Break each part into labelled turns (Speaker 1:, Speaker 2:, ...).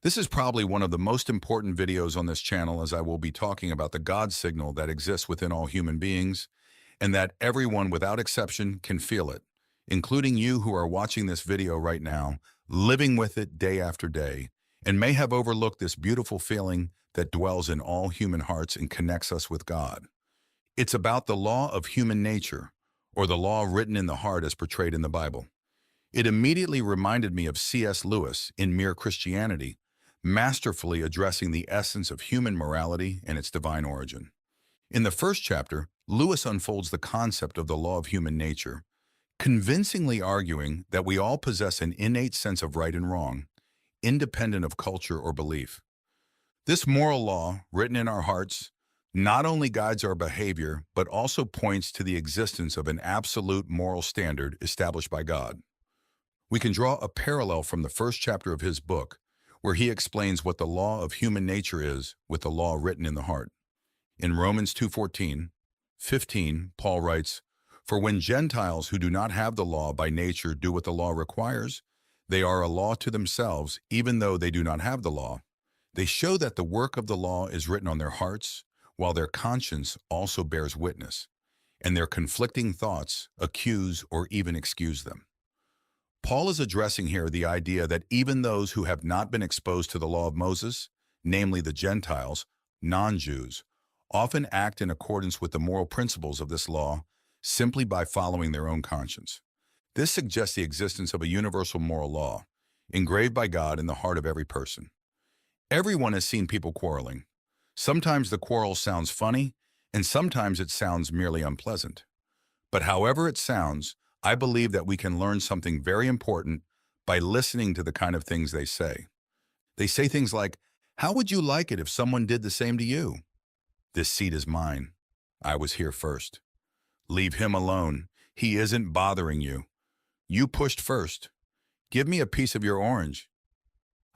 Speaker 1: This is probably one of the most important videos on this channel, as I will be talking about the God signal that exists within all human beings and that everyone without exception can feel it, including you who are watching this video right now, living with it day after day, and may have overlooked this beautiful feeling that dwells in all human hearts and connects us with God. It's about the law of human nature, or the law written in the heart as portrayed in the Bible. It immediately reminded me of C.S. Lewis in Mere Christianity, masterfully addressing the essence of human morality and its divine origin. In the first chapter, Lewis unfolds the concept of the law of human nature, convincingly arguing that we all possess an innate sense of right and wrong, independent of culture or belief. This moral law, written in our hearts, not only guides our behavior, but also points to the existence of an absolute moral standard established by God. We can draw a parallel from the first chapter of his book, where he explains what the law of human nature is with the law written in the heart. In Romans 2:14-15, Paul writes, "For when Gentiles who do not have the law by nature do what the law requires, they are a law to themselves, even though they do not have the law. They show that the work of the law is written on their hearts, while their conscience also bears witness, and their conflicting thoughts accuse or even excuse them." Paul is addressing here the idea that even those who have not been exposed to the law of Moses, namely the Gentiles, non-Jews, often act in accordance with the moral principles of this law simply by following their own conscience. This suggests the existence of a universal moral law, engraved by God in the heart of every person. Everyone has seen people quarreling. Sometimes the quarrel sounds funny, and sometimes it sounds merely unpleasant. But however it sounds, I believe that we can learn something very important by listening to the kind of things they say. They say things like, "How would you like it if someone did the same to you?" "This seat is mine. I was here first." "Leave him alone. He isn't bothering you. You pushed first." "Give me a piece of your orange."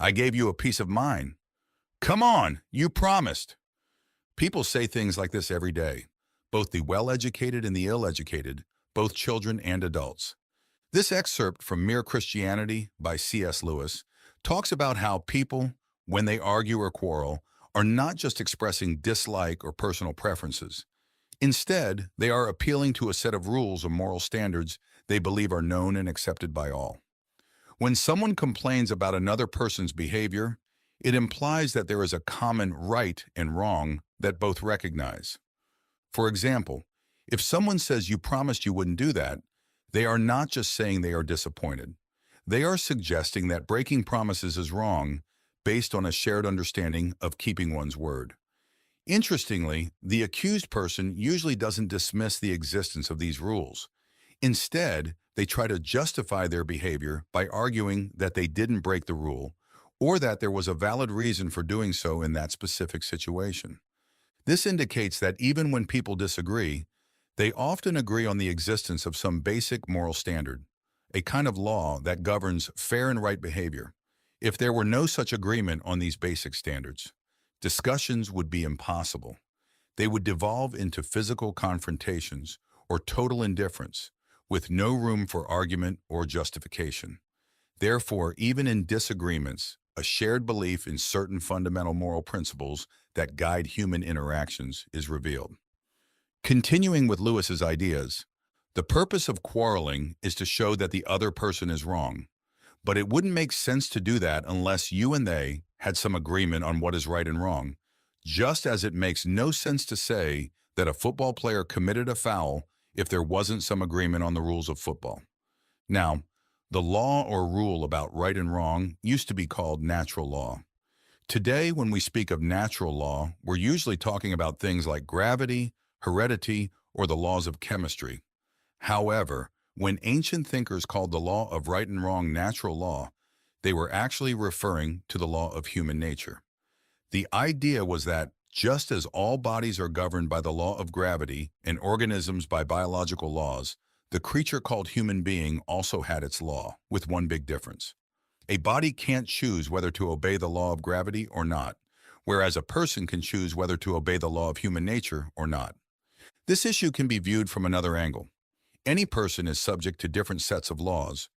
Speaker 1: "I gave you a piece of mine." "Come on, you promised." People say things like this every day, both the well-educated and the ill-educated, both children and adults. This excerpt from Mere Christianity by C.S. Lewis talks about how people, when they argue or quarrel, are not just expressing dislike or personal preferences. Instead, they are appealing to a set of rules or moral standards they believe are known and accepted by all. When someone complains about another person's behavior, it implies that there is a common right and wrong that both recognize. For example, if someone says you promised you wouldn't do that, they are not just saying they are disappointed. They are suggesting that breaking promises is wrong based on a shared understanding of keeping one's word. Interestingly, the accused person usually doesn't dismiss the existence of these rules. Instead, they try to justify their behavior by arguing that they didn't break the rule or that there was a valid reason for doing so in that specific situation. This indicates that even when people disagree, they often agree on the existence of some basic moral standard, a kind of law that governs fair and right behavior. If there were no such agreement on these basic standards, discussions would be impossible. They would devolve into physical confrontations or total indifference, with no room for argument or justification. Therefore, even in disagreements, a shared belief in certain fundamental moral principles that guide human interactions is revealed. Continuing with Lewis's ideas, the purpose of quarreling is to show that the other person is wrong, but it wouldn't make sense to do that unless you and they had some agreement on what is right and wrong, just as it makes no sense to say that a football player committed a foul if there wasn't some agreement on the rules of football. Now, the law or rule about right and wrong used to be called natural law. Today, when we speak of natural law, we're usually talking about things like gravity, heredity, or the laws of chemistry. However, when ancient thinkers called the law of right and wrong natural law, they were actually referring to the law of human nature. The idea was that just as all bodies are governed by the law of gravity and organisms by biological laws, the creature called human being also had its law, with one big difference. A body can't choose whether to obey the law of gravity or not, whereas a person can choose whether to obey the law of human nature or not. This issue can be viewed from another angle. Any person is subject to different sets of laws,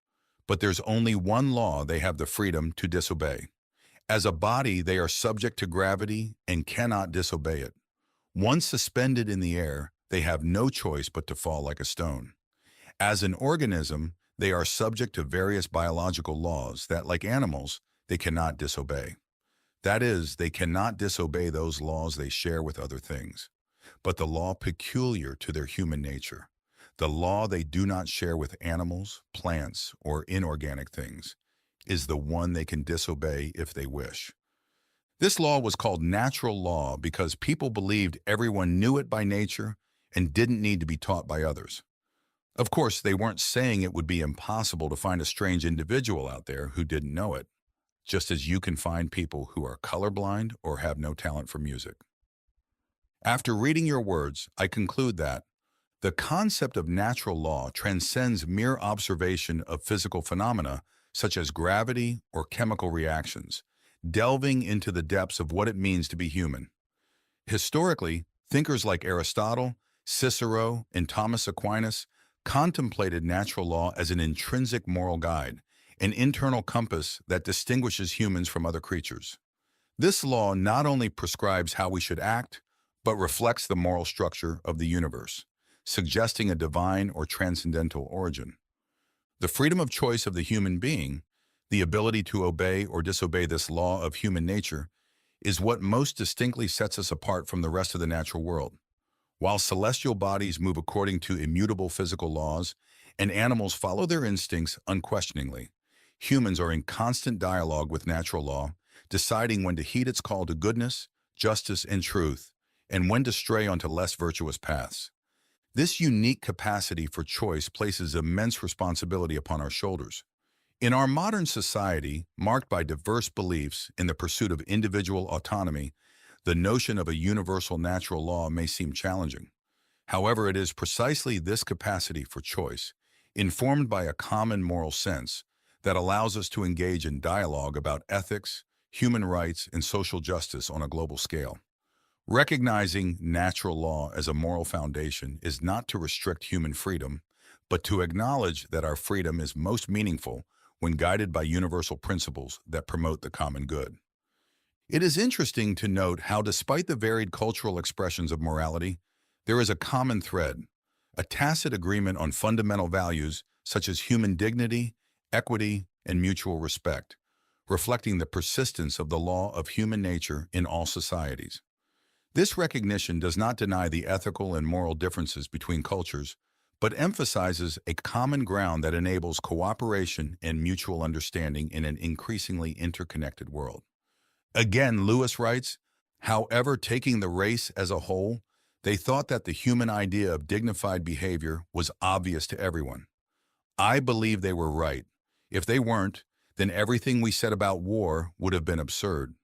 Speaker 1: but there's only one law they have the freedom to disobey. As a body, they are subject to gravity and cannot disobey it. Once suspended in the air, they have no choice but to fall like a stone. As an organism, they are subject to various biological laws that, like animals, they cannot disobey. That is, they cannot disobey those laws they share with other things, but the law peculiar to their human nature, the law they do not share with animals, plants, or inorganic things, is the one they can disobey if they wish. This law was called natural law because people believed everyone knew it by nature and didn't need to be taught by others. Of course, they weren't saying it would be impossible to find a strange individual out there who didn't know it, just as you can find people who are colorblind or have no talent for music. After reading your words, I conclude that the concept of natural law transcends mere observation of physical phenomena such as gravity or chemical reactions, delving into the depths of what it means to be human. Historically, thinkers like Aristotle, Cicero, and Thomas Aquinas contemplated natural law as an intrinsic moral guide, an internal compass that distinguishes humans from other creatures. This law not only prescribes how we should act, but reflects the moral structure of the universe, suggesting a divine or transcendental origin. The freedom of choice of the human being, the ability to obey or disobey this law of human nature, is what most distinctly sets us apart from the rest of the natural world. While celestial bodies move according to immutable physical laws and animals follow their instincts unquestioningly, humans are in constant dialogue with natural law, deciding when to heed its call to goodness, justice, and truth, and when to stray onto less virtuous paths. This unique capacity for choice places immense responsibility upon our shoulders. In our modern society, marked by diverse beliefs in the pursuit of individual autonomy, the notion of a universal natural law may seem challenging. However, it is precisely this capacity for choice, informed by a common moral sense, that allows us to engage in dialogue about ethics, human rights, and social justice on a global scale. Recognizing natural law as a moral foundation is not to restrict human freedom, but to acknowledge that our freedom is most meaningful when guided by universal principles that promote the common good. It is interesting to note how, despite the varied cultural expressions of morality, there is a common thread, a tacit agreement on fundamental values such as human dignity, equity, and mutual respect, reflecting the persistence of the law of human nature in all societies. This recognition does not deny the ethical and moral differences between cultures, but emphasizes a common ground that enables cooperation and mutual understanding in an increasingly interconnected world. Again, Lewis writes, however, taking the race as a whole, they thought that the human idea of dignified behavior was obvious to everyone. I believe they were right. If they weren't, then everything we said about war would have been absurd.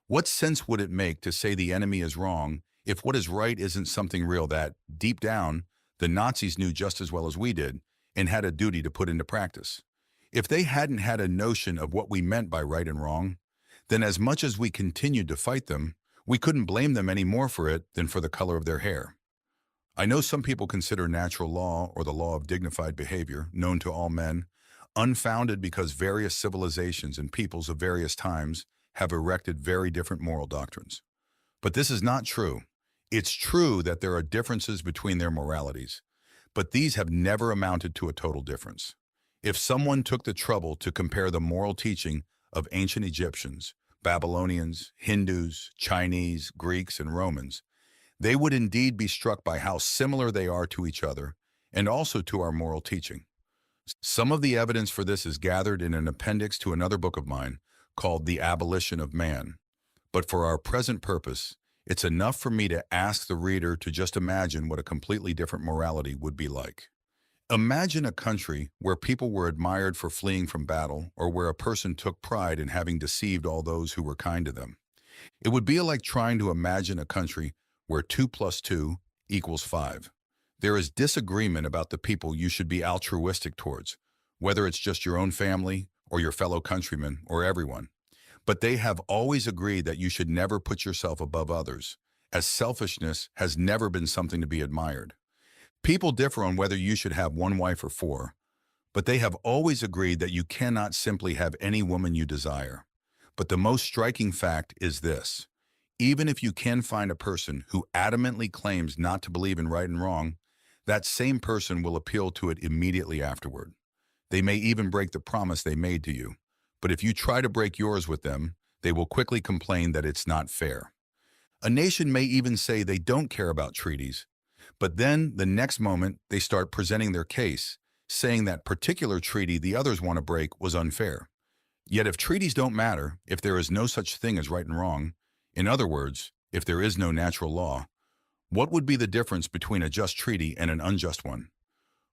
Speaker 1: What sense would it make to say the enemy is wrong if what is right isn't something real that, deep down, the Nazis knew just as well as we did and had a duty to put into practice? If they hadn't had a notion of what we meant by right and wrong, then as much as we continued to fight them, we couldn't blame them any more for it than for the color of their hair. I know some people consider natural law or the law of dignified behavior, known to all men, unfounded because various civilizations and peoples of various times have erected very different moral doctrines. But this is not true. It's true that there are differences between their moralities, but these have never amounted to a total difference. If someone took the trouble to compare the moral teaching of ancient Egyptians, Babylonians, Hindus, Chinese, Greeks, and Romans, they would indeed be struck by how similar they are to each other and also to our moral teaching. Some of the evidence for this is gathered in an appendix to another book of mine called The Abolition of Man. But for our present purpose, it's enough for me to ask the reader to just imagine what a completely different morality would be like. Imagine a country where people were admired for fleeing from battle or where a person took pride in having deceived all those who were kind to them. It would be like trying to imagine a country where 2 plus 2 equals 5. There is disagreement about the people you should be altruistic towards, whether it's just your own family or your fellow countrymen or everyone. But they have always agreed that you should never put yourself above others, as selfishness has never been something to be admired. People differ on whether you should have 1 wife or 4, but they have always agreed that you cannot simply have any woman you desire. But the most striking fact is this. Even if you can find a person who adamantly claims not to believe in right and wrong, that same person will appeal to it immediately afterward. They may even break the promise they made to you. But if you try to break yours with them, they will quickly complain that it's not fair. A nation may even say they don't care about treaties, but then the next moment they start presenting their case, saying that particular treaty the others want to break was unfair. Yet if treaties don't matter, if there is no such thing as right and wrong, in other words, if there is no natural law, what would be the difference between a just treaty and an unjust one?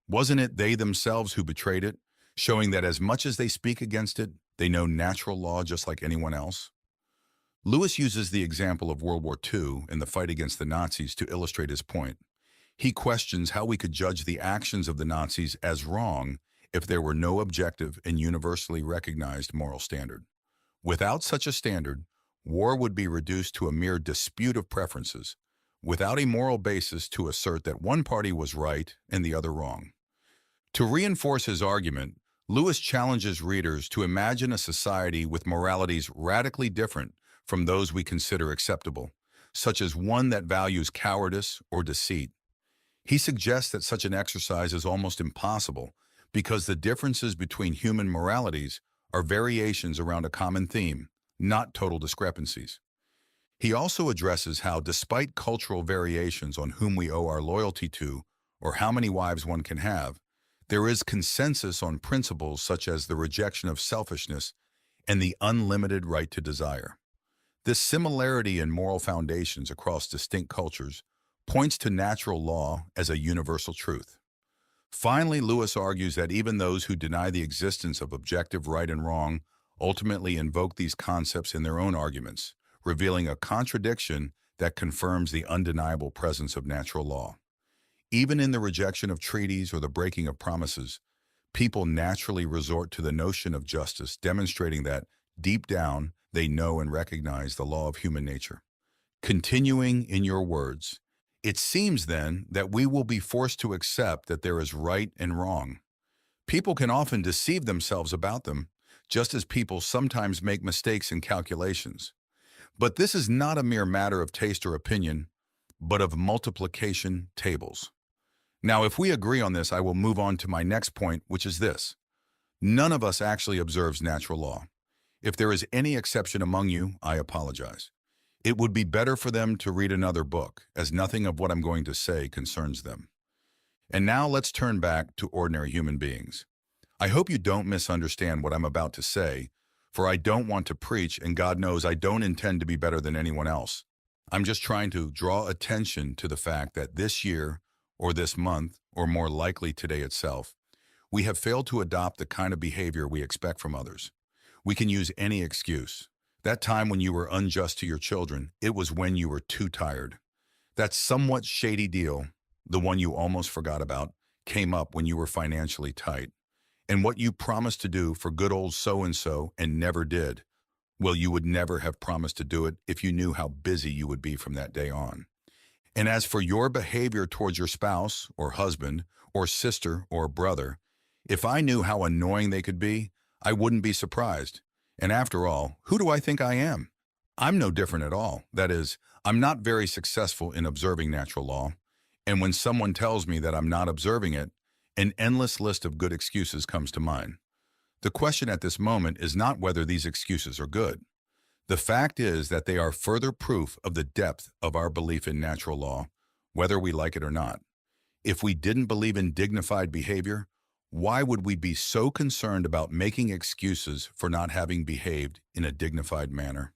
Speaker 1: Wasn't it they themselves who betrayed it, showing that as much as they speak against it, they know natural law just like anyone else? Lewis uses the example of World War II and the fight against the Nazis to illustrate his point. He questions how we could judge the actions of the Nazis as wrong if there were no objective and universally recognized moral standard. Without such a standard, war would be reduced to a mere dispute of preferences, without a moral basis to assert that one party was right and the other wrong. To reinforce his argument, Lewis challenges readers to imagine a society with moralities radically different from those we consider acceptable, such as one that values cowardice or deceit. He suggests that such an exercise is almost impossible because the differences between human moralities are variations around a common theme, not total discrepancies. He also addresses how, despite cultural variations on whom we owe our loyalty to or how many wives one can have, there is consensus on principles such as the rejection of selfishness and the unlimited right to desire. This similarity in moral foundations across distinct cultures points to natural law as a universal truth. Finally, Lewis argues that even those who deny the existence of objective right and wrong ultimately invoke these concepts in their own arguments, revealing a contradiction that confirms the undeniable presence of natural law. Even in the rejection of treaties or the breaking of promises, people naturally resort to the notion of justice, demonstrating that, deep down, they know and recognize the law of human nature. Continuing in your words, it seems then that we will be forced to accept that there is right and wrong. People can often deceive themselves about them, just as people sometimes make mistakes in calculations. But this is not a mere matter of taste or opinion, but of multiplication tables. Now, if we agree on this, I will move on to my next point, which is this. None of us actually observes natural law. If there is any exception among you, I apologize. It would be better for them to read another book, as nothing of what I'm going to say concerns them. And now let's turn back to ordinary human beings. I hope you don't misunderstand what I'm about to say, for I don't want to preach, and God knows I don't intend to be better than anyone else. I'm just trying to draw attention to the fact that this year, or this month, or more likely today itself, we have failed to adopt the kind of behavior we expect from others. We can use any excuse. That time when you were unjust to your children, it was when you were too tired. That somewhat shady deal, the one you almost forgot about, came up when you were financially tight. And what you promised to do for good old so-and-so and never did, well, you would never have promised to do it if you knew how busy you would be from that day on. And as for your behavior towards your spouse or husband or sister or brother, if I knew how annoying they could be, I wouldn't be surprised. And after all, who do I think I am? I'm no different at all. That is, I'm not very successful in observing natural law. And when someone tells me that I'm not observing it, an endless list of good excuses comes to mind. The question at this moment is not whether these excuses are good. The fact is that they are further proof of the depth of our belief in natural law, whether we like it or not. If we didn't believe in dignified behavior, why would we be so concerned about making excuses for not having behaved in a dignified manner?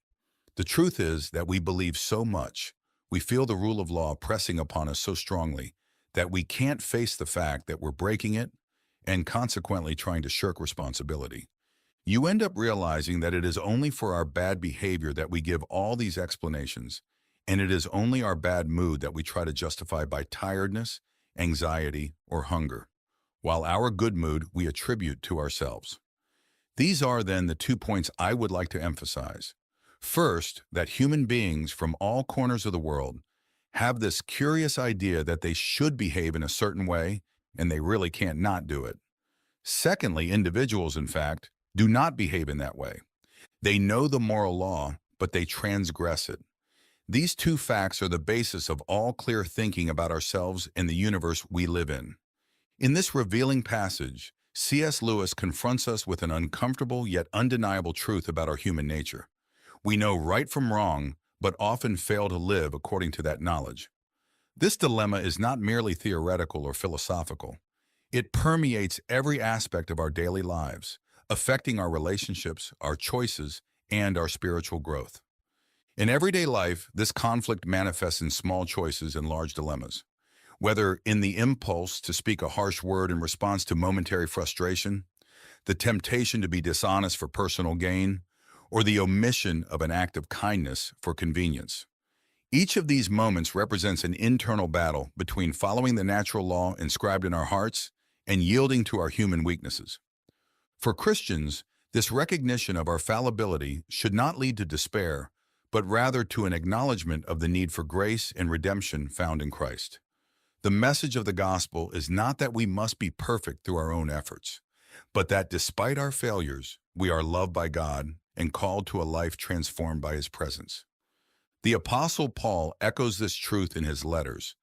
Speaker 1: The truth is that we believe so much, we feel the rule of law pressing upon us so strongly, that we can't face the fact that we're breaking it and consequently trying to shirk responsibility. You end up realizing that it is only for our bad behavior that we give all these explanations, and it is only our bad mood that we try to justify by tiredness, anxiety, or hunger, while our good mood we attribute to ourselves. These are then the 2 points I would like to emphasize. First, that human beings from all corners of the world have this curious idea that they should behave in a certain way, and they really can't not do it. Secondly, individuals, in fact, do not behave in that way. They know the moral law, but they transgress it. These two facts are the basis of all clear thinking about ourselves and the universe we live in. In this revealing passage, C.S. Lewis confronts us with an uncomfortable yet undeniable truth about our human nature. We know right from wrong, but often fail to live according to that knowledge. This dilemma is not merely theoretical or philosophical. It permeates every aspect of our daily lives, affecting our relationships, our choices, and our spiritual growth. In everyday life, this conflict manifests in small choices and large dilemmas. Whether in the impulse to speak a harsh word in response to momentary frustration, the temptation to be dishonest for personal gain, or the omission of an act of kindness for convenience. Each of these moments represents an internal battle between following the natural law inscribed in our hearts and yielding to our human weaknesses. For Christians, this recognition of our fallibility should not lead to despair, but rather to an acknowledgement of the need for grace and redemption found in Christ. The message of the gospel is not that we must be perfect through our own efforts, but that despite our failures, we are loved by God and called to a life transformed by His presence. The Apostle Paul echoes this truth in his letters,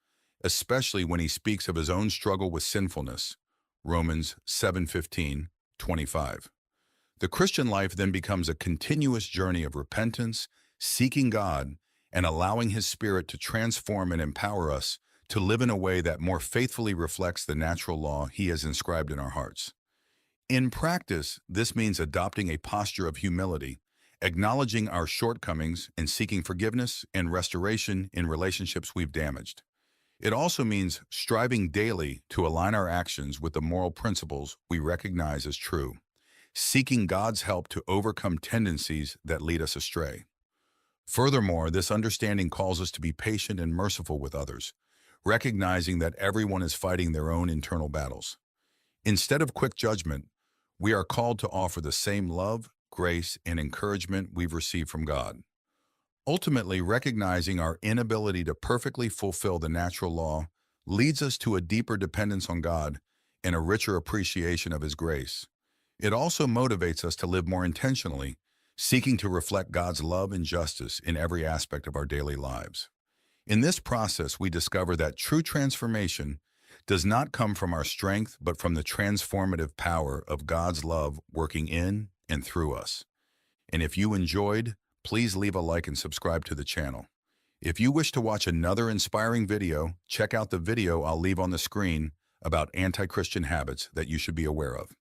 Speaker 1: especially when he speaks of his own struggle with sinfulness, Romans 7:15-25. The Christian life then becomes a continuous journey of repentance, seeking God, and allowing His Spirit to transform and empower us to live in a way that more faithfully reflects the natural law He has inscribed in our hearts. In practice, this means adopting a posture of humility, acknowledging our shortcomings and seeking forgiveness and restoration in relationships we've damaged. It also means striving daily to align our actions with the moral principles we recognize as true, seeking God's help to overcome tendencies that lead us astray. Furthermore, this understanding calls us to be patient and merciful with others, recognizing that everyone is fighting their own internal battles. Instead of quick judgment, we are called to offer the same love, grace, and encouragement we've received from God. Ultimately, recognizing our inability to perfectly fulfill the natural law leads us to a deeper dependence on God and a richer appreciation of His grace. It also motivates us to live more intentionally, seeking to reflect God's love and justice in every aspect of our daily lives. In this process, we discover that true transformation does not come from our strength, but from the transformative power of God's love working in and through us. And if you enjoyed, please leave a like and subscribe to the channel. If you wish to watch another inspiring video, check out the video I'll leave on the screen about anti-Christian habits that you should be aware of.